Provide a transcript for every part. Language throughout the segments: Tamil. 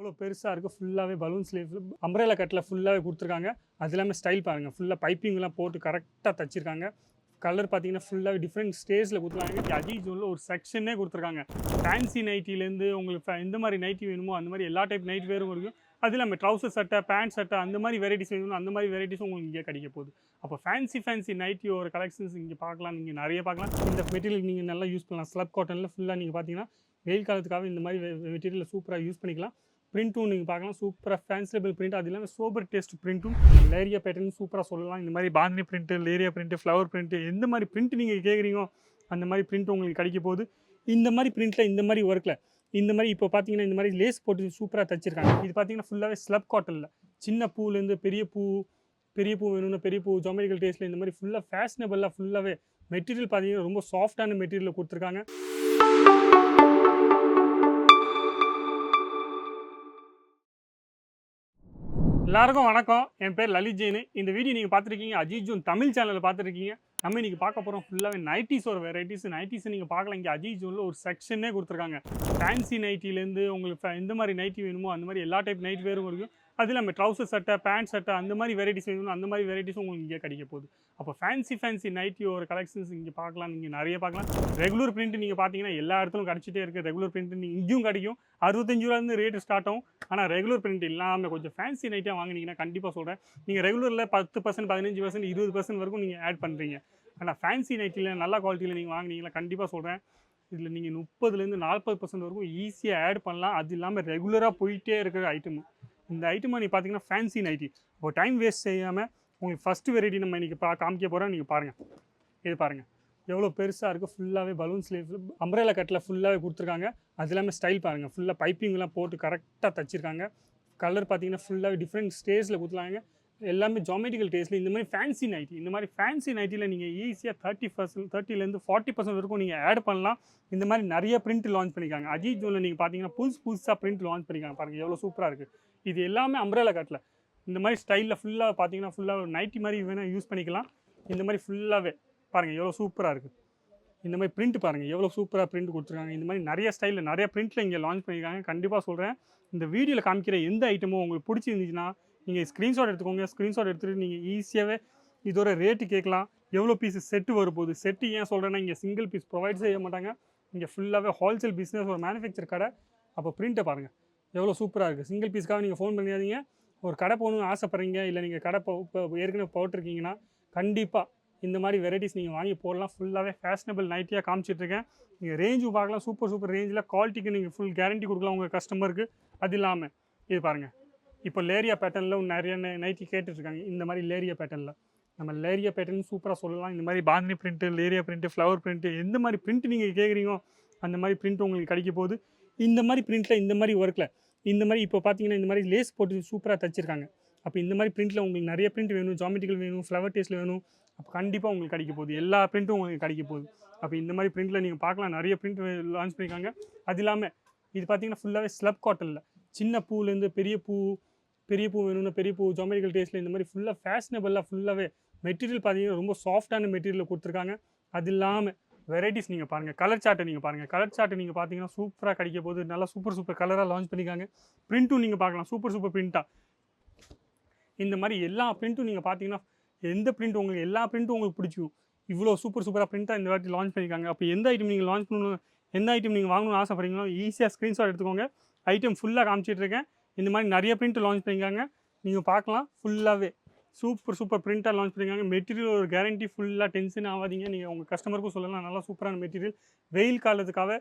எவ்வளோ பெருசாக இருக்குது. ஃபுல்லாகவே பலூன் ஸ்லீவ் அம்ப்ரெல்லா கட்டில் ஃபுல்லாகவே கொடுத்துருக்காங்க. அது எல்லாமே ஸ்டைல் பாருங்கள், ஃபுல்லாக பைப்பிங்லாம் போட்டு கரெக்டாக தச்சிருக்காங்க. கலர் பார்த்தீங்கன்னா ஃபுல்லாகவே டிஃப்ரெண்ட் ஸ்டேஜில் கொடுத்துருக்காங்க. அஜித் ஜூனில் ஒரு செக்ஷனே கொடுத்துருக்காங்க. ஃபேன்சி நைட்டிலேருந்து உங்களுக்கு எந்த மாதிரி நைட்டி வேணுமோ அந்த மாதிரி எல்லா டைப் நைட் வேரும் இருக்கும். அது இல்லாமல் ட்ரௌசர் சட்டை, பேண்ட் சட்டை அந்த மாதிரி வெரைட்டிஸ் வேணும், அந்த மாதிரி வெரைட்டிஸும் உங்களுக்கு இங்கே கிடைக்க போகுது. அப்போ ஃபேன்சி நைட்டியோட கலெக்ஷன்ஸ் இங்கே பார்க்கலாம், நீங்கள் நிறைய பார்க்கலாம். இந்த மெட்டீரியல் நீங்கள் நல்லா யூஸ் பண்ணலாம். ஸ்லப் காட்டனில் ஃபுல்லாக நீங்கள் பார்த்தீங்கன்னா வெயில் காலத்துக்காக இந்த மாதிரி மெட்டீரியல் சூப்பராக யூஸ் பண்ணிக்கலாம். பிரிண்ட்டும் நீங்கள் பார்க்கலாம், சூப்பராக ஃபேன்சிபிள் பிரிண்ட், அது இல்லாமல் சோபர் டேஸ்ட் பிரிண்ட்டும் லேரியா பேட்டர்ன் சூப்பராக சொல்லலாம். இந்த மாதிரி bandhani print, leheriya print, flower print, எந்த மாதிரி பிரிண்ட் நீங்கள் கேட்குறீங்களோ அந்த மாதிரி பிரிண்ட் உங்களுக்கு கிடைக்க போகுது. இந்த மாதிரி பிரிண்ட்டில் இந்த மாதிரி ஒர்க்கில் இந்த மாதிரி இப்போ பார்த்தீங்கன்னா இந்த மாதிரி லேஸ் போட்டு சூப்பராக தச்சிருக்காங்க. இது பார்த்தீங்கன்னா ஃபுல்லாகவே ஸ்லப் காட்டனில் சின்ன பூலேருந்து பெரிய பூ வேணும்னா பெரிய பூ, ஜாமெட்ரிக்கல் டேஸ்ட்டில் இந்த மாதிரி ஃபுல்லாக ஃபேஷனபிளாக ஃபுல்லாகவே மெட்டீரியல் பார்த்தீங்கன்னா ரொம்ப சாஃப்டான மெட்டீரியல் கொடுத்துருக்காங்க. எல்லாருக்கும் வணக்கம். என் பேர் லலித் ஜெயின். இந்த வீடியோ நீங்கள் பார்த்துருக்கீங்க அஜித் ஜூன் தமிழ் சேனலில் பார்த்துருக்கீங்க. நம்ம இன்றைக்கி பார்க்க போகிறோம் ஃபுல்லாகவே நைட்டிஸோட வெரைட்டிஸ் நீங்கள் பார்க்கலாம். இங்கே அஜித் ஜூனில் ஒரு செக்ஷனே கொடுத்துருக்காங்க. ஃபேன்சி நைட்டிலேருந்து உங்களுக்கு எந்த மாதிரி நைட்டி வேணுமோ அந்த மாதிரி எல்லா டைப் நைட் வேரும் இருக்கும். அது இல்லாமல் ட்ரௌசர் சட்டை, பேண்ட் சட்டை அந்த மாதிரி வெரைட்டிஸ் வேணும், அந்த மாதிரி வெரைட்டிஸும் உங்களுக்கு இங்கே கிடைக்க போகுது. அப்போ ஃபேன்சி நைட்டியோட கலெக்ஷன்ஸ் இங்கே பார்க்கலாம், நீங்கள் நிறைய பார்க்கலாம். ரெகுலர் பிரிண்ட் நீங்கள் பார்த்தீங்கன்னா எல்லா இடத்துலும் கிடச்சிட்டே இருக்குது. ரெகுலர் பிரிண்ட் நீங்கள் இங்கேயும் கிடைக்கும். 65 ரூபாயிலேருந்து ரேட்டு ஸ்டார்ட் ஆகும். ஆனால் ரெகுலர் பிரிண்ட் இல்லாமல் கொஞ்சம் ஃபேன்சி நைட்டாக வாங்கினீங்கன்னா கண்டிப்பாக சொல்கிறேன், நீங்கள் ரெகுலரில் 10%, 15%, 20% வரைக்கும் நீங்கள் ஆட் பண்ணுறீங்க. ஆனால் ஃபேன்சி நைட்டியில் நல்ல குவாலிட்டியில் நீங்கள் வாங்கினீங்கன்னா கண்டிப்பாக சொல்கிறேன், இதில் நீங்கள் 30% 40% வரைக்கும் ஈஸியாக ஆட் பண்ணலாம். அது இல்லாமல் ரெகுலராக போயிட்டே இருக்கிற ஐட்டம். இந்த ஐட்டமாக நீங்கள் பார்த்தீங்கன்னா ஃபேன்சி நைட்டி. இப்போ டைம் வேஸ்ட் செய்யாமல் உங்களுக்கு ஃபஸ்ட்டு வெரைட்டி நம்ம இன்றைக்கி காமிக்க போகிறோம். நீங்கள் பாருங்கள், இது பாருங்கள் எவ்வளோ பெருசாக இருக்குது. ஃபுல்லாகவே பலூன் ஸ்லீவ் அம்ப்ரெல்லா கட்டில் ஃபுல்லாகவே கொடுத்துருக்காங்க. அது இல்லாமல் ஸ்டைல் பாருங்கள், ஃபுல்லாக பைப்பிங்லாம் போட்டு கரெக்டாக தச்சிருக்காங்க. கலர் பார்த்தீங்கன்னா ஃபுல்லாகவே டிஃப்ரெண்ட் ஸ்டேஜில் கொடுத்துருக்காங்க. எல்லாமே ஜாமெட்ரிக்கல் டேஸ்ட்டில் இந்த மாதிரி ஃபேன்சி நைட்டியில் நீங்கள் ஈஸியாக 30% 40% வரைக்கும் நீங்கள் ஆட் பண்ணலாம். இந்த மாதிரி நிறைய பிரிண்ட் லான்ச் பண்ணியிருக்காங்க. அஜித் ஜூனில் நீங்கள் பார்த்தீங்கன்னா புதுசாக பிரிண்ட் லான்ச் பண்ணியிருக்காங்க. பாருங்கள் எவ்வளோ சூப்பராக இருக்குது. இது எல்லாமே அம்ப்ரெல்லா கட்டில் இந்த மாதிரி ஸ்டைலில் ஃபுல்லாக பார்த்தீங்கன்னா ஃபுல்லாக நைட்டி மாதிரி வேணால் யூஸ் பண்ணிக்கலாம். இந்த மாதிரி ஃபுல்லாகவே பாருங்கள் எவ்வளோ சூப்பராக இருக்குது. இந்த மாதிரி பிரிண்ட் பாருங்கள் எவ்வளோ சூப்பராக பிரிண்ட் கொடுத்துருக்காங்க. இந்த மாதிரி நிறைய ஸ்டைலில் நிறைய பிரிண்ட்டில் இங்கே லான்ச் பண்ணியிருக்காங்க. கண்டிப்பாக சொல்கிறேன், இந்த வீடியோவில் காமிக்கிற எந்த ஐட்டமும் உங்களுக்கு பிடிச்சிருந்துச்சுன்னா நீங்கள் ஸ்க்ரீன்ஷாட் எடுத்துக்கோங்க. ஸ்க்ரீன்ஷாட் எடுத்துகிட்டு நீங்கள் ஈஸியாகவே இதோட ரேட்டு கேட்கலாம். எவ்வளோ பீஸ் செட்டு வரப்போகுது. செட்டு ஏன் சொல்கிறேன்னா இங்கே சிங்கிள் பீஸ் ப்ரொவைட் செய்ய மாட்டாங்க. இங்கே ஃபுல்லாகவே ஹோல்சேல் பிஸ்னஸ், ஒரு மேனுஃபேக்சர் கடை. அப்போ பிரிண்ட்டை பாருங்கள் எவ்வளோ சூப்பராக இருக்குது. சிங்கிள் பீஸ்க்காக நீங்கள் ஃபோன் பண்ணியாதீங்க. ஒரு கடை போகணுன்னு ஆசைப்பட்றீங்க, இல்லை நீங்கள் கடை இப்போ ஏற்கனவே போட்டிருக்கீங்கன்னா கண்டிப்பாக இந்த மாதிரி வெரைட்டிஸ் நீங்கள் வாங்கி போடலாம். ஃபுல்லாகவே ஃபேஷனபிள் நைட்டியாக காமிச்சிட்ருக்கேன். நீங்கள் ரேஞ்சும் பார்க்கலாம். சூப்பர் ரேஞ்சில் குவாலிட்டிக்கு நீங்கள் ஃபுல் கேரண்டி கொடுக்கலாம் உங்கள் கஸ்டமருக்கு. அது இல்லாமல் இது பாருங்கள், இப்போ லேரியா பேட்டர்னில் நிறைய நைட்டி கேட்டுட்ருக்காங்க. இந்த மாதிரி லேரியா பேட்டர்னில் நம்ம லேரியா பேட்டர்ன் சூப்பராக சொல்லலாம். இந்த மாதிரி bandhani print, leheriya print, flower print, எந்த மாதிரி பிரிண்ட் நீங்கள் கேட்குறீங்களோ அந்த மாதிரி பிரிண்ட் உங்களுக்கு கிடைக்க போகுது. இந்த மாதிரி பிரிண்ட்டில் இந்த மாதிரி ஒர்க்கில் இந்த மாதிரி இப்போ பார்த்தீங்கன்னா இந்த மாதிரி லேஸ் போட்டு சூப்பராக தச்சிருக்காங்க. அப்போ இந்த மாதிரி பிரிண்ட்டில் உங்களுக்கு நிறைய பிரிண்ட் வேணும், ஜாமெட்ரிக்கல் வேணும், ஃப்ளவர் டேஸ்ட்டில் வேணும், அப்போ கண்டிப்பாக உங்களுக்கு கிடைக்க போகுது. எல்லா பிரிண்ட்டும் உங்களுக்கு கிடைக்க போகுது. அப்போ இந்த மாதிரி பிரிண்ட்டில் நீங்கள் பார்க்கலாம், நிறைய பிரிண்ட் லான்ச் பண்ணியிருக்காங்க. அது இல்லாமல் இது பார்த்தீங்கன்னா ஃபுல்லாகவே ஸ்லப் காட்டனில் சின்ன பூலேருந்து பெரிய பூ வேணும்னா பெரிய பூ, ஜாமெட்ரிக்கல் டேஸ்ட்டில் இந்த மாதிரி ஃபுல்லாக ஃபேஷனபிளாக ஃபுல்லாகவே மெட்டீரியல் பார்த்தீங்கன்னா ரொம்ப சாஃப்டான மெட்டீரியல் கொடுத்துருக்காங்க. அது இல்லாமல் வெரைட்டிஸ் நீங்கள் பாருங்கள், கலர் சார்ட்டை நீங்கள் பார்த்தீங்கன்னா சூப்பராக கிடைக்க போகுது. நல்லா சூப்பர் கலராக லான்ச் பண்ணியிருக்காங்க. பிரிண்ட்டும் நீங்கள் பார்க்கலாம், சூப்பர் பிரிண்ட்டாக. இந்த மாதிரி எல்லா பிரிண்ட்டும் நீங்கள் பார்த்தீங்கன்னா எந்த பிரிண்ட் உங்களுக்கு எல்லா பிரிண்ட்டும் உங்களுக்கு பிடிச்சிக்கும். இவ்வளோ சூப்பராக பிரிண்ட்டாக இந்த வாட்டி லான்ச் பண்ணியிருக்காங்க. அப்போ எந்த ஐட்டம் நீங்கள் லான்ச் பண்ணணும், எந்த ஐட்டம் நீங்கள் வாங்கணும்னு ஆசைப்படுறீங்களோ ஈஸியாக ஸ்க்ரீன்ஷாட் எடுத்துக்கோங்க. ஐட்டம் ஃபுல்லாக காமிச்சிட்ருக்கேன். இந்த மாதிரி நிறைய பிரிண்ட் லான்ச் பண்ணியிருக்காங்க, நீங்கள் பார்க்கலாம். ஃபுல்லாகவே சூப்பர் பிரிண்ட்டாக லான்ச் பண்ணியிருக்காங்க. மெட்டீரியல் ஒரு கேரண்டி, ஃபுல்லாக டென்ஷன் ஆகாதீங்க. நீங்கள் உங்கள் கஸ்டமருக்கும் சொல்லலாம், நல்லா சூப்பரான மெட்டீரியல். வெயில் காலத்துக்காக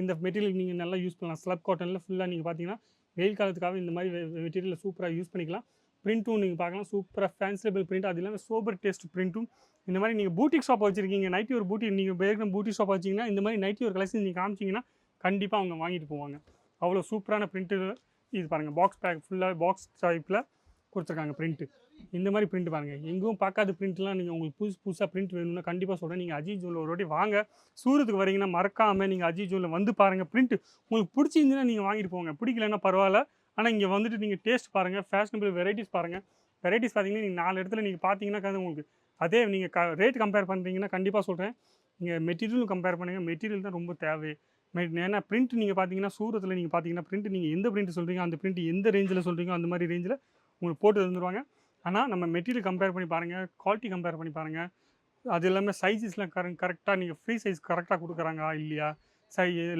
இந்த மெட்டீரியல் நீங்கள் நல்லா யூஸ் பண்ணலாம். ஸ்லப் காட்டனில் ஃபுல்லாக நீங்கள் பார்த்தீங்கன்னா வெயில் காலத்துக்காக இந்த மாதிரி மெட்டீரியல் சூப்பராக யூஸ் பண்ணிக்கலாம். பிரிண்ட்டும் நீங்கள் பார்க்கலாம், சூப்பராக ஃபேன்சிபிள் பிரிண்ட், அது இல்லாமல் சோபர் டேஸ்ட் பிரிண்ட்டும். இந்த மாதிரி நீங்கள் பூட்டிக் ஷாப் வச்சுருக்கீங்க, நைட்டி ஒரு நீங்கள் ஏற்கனவே பூட்டிக் ஷாப் வச்சிங்கன்னா இந்த மாதிரி நைட்டி ஒரு கலெக்ஷன் நீங்கள் காமிச்சிங்கன்னா கண்டிப்பாக அவங்க வாங்கிட்டு போவாங்க. அவ்வளோ சூப்பரான பிரிண்ட்டு. இது பாருங்கள், பாக்ஸ் பேக் ஃபுல்லாக பாக்ஸ் டைப்பில் கொடுத்துருக்காங்க பிரிண்ட்டு. இந்த மாதிரி பிரிண்ட் பாருங்கள், எங்கேயும் பார்க்காத பிரிண்ட்லாம். நீங்கள் உங்களுக்கு புதுசாக பிரிண்ட் வேணும்னா கண்டிப்பாக சொல்கிறேன், நீங்கள் அஜித் ஜூனில் ஒரு வாட்டி வாங்க. சூரத்துக்கு வரீங்கன்னா மறக்காமல் நீங்கள் அஜித் ஜூனில் வந்து பாருங்கள். பிரிண்ட் உங்களுக்கு பிடிச்சிருந்துன்னா நீங்கள் வாங்கிட்டு போங்க, பிடிக்கலன்னா பரவாயில்ல. ஆனால் இங்கே வந்துட்டு நீங்கள் டேஸ்ட் பாருங்கள், ஃபேஷனபிள் வெரைட்டிஸ் பாருங்கள். வெரைட்டிஸ் பார்த்தீங்கன்னா நீங்கள் 4 இடத்துல நீங்கள் பார்த்தீங்கன்னா உங்களுக்கு அதே நீங்கள் ரேட் கம்பேர் பண்ணுறீங்கன்னா கண்டிப்பாக சொல்கிறேன், நீங்கள் மெட்டீரியலும் கம்பேர் பண்ணுங்கள். மெட்டீரியல் தான் ரொம்ப தேவை. ஏன்னா பிரிண்ட் நீங்கள் பார்த்தீங்கன்னா சூரத்தில் நீங்கள் பார்த்தீங்கன்னா பிரிண்ட் நீங்கள் எந்த பிரிண்ட் சொல்கிறீங்க அந்த பிரிண்ட் எந்த ரேஞ்சில் சொல்கிறீங்க அந்த மாதிரி ரேஞ்சில் உங்களுக்கு போட்டு தந்துடுவாங்க. ஆனால் நம்ம மெட்டீரியல் கம்பேர் பண்ணி பாருங்கள், குவாலிட்டி கம்பேர் பண்ணி பாருங்கள். அது எல்லாமே சைஸஸ்லாம் கரெக்டாக நீங்கள் ஃப்ரீ சைஸ் கரெக்டாக கொடுக்குறாங்களா இல்லையா,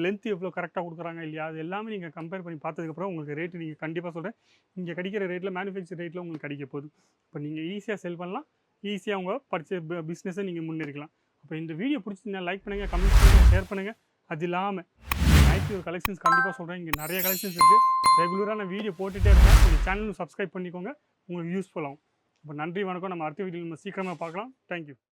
லென்த் எவ்வளோ கரெக்டாக கொடுக்குறாங்க இல்லையா, அது எல்லாமே நீங்கள் கம்பேர் பண்ணி பார்த்ததுக்கப்புறம் உங்களுக்கு ரேட்டு நீங்கள் கண்டிப்பாக சொல்கிறேன் இங்கே கிடைக்கிற ரேட்டில் மேனுஃபேக்சர் ரேட்டில் உங்களுக்கு கிடைக்க போகுது. இப்போ நீங்கள் ஈஸியாக செல் பண்ணலாம், ஈஸியாக உங்கள் பிஸ்னஸை நீங்கள் முன்னேறிக்கலாம். அப்போ இந்த வீடியோ பிடிச்சிருந்தா லைக் பண்ணுங்கள், கமெண்ட் பண்ணுங்கள், ஷேர் பண்ணுங்கள். அது இல்லாமல் நைட்டி ஒரு கலெக்ஷன்ஸ் கண்டிப்பாக சொல்கிறேன், இங்கே நிறைய கலெக்ஷன்ஸ் இருக்குது. ரெகுலராக நான் வீடியோ போட்டுகிட்டே இருக்கேன். உங்கள் சேனலும் சப்ஸ்கிரைப் பண்ணிக்கோங்க, உங்களுக்கு யூஸ்ஃபுல் ஆகும். அப்போ நன்றி, வணக்கம். நம்ம அடுத்த வீடியோவில் நம்ம சீக்கிரமாக பார்க்கலாம். தேங்க்யூ.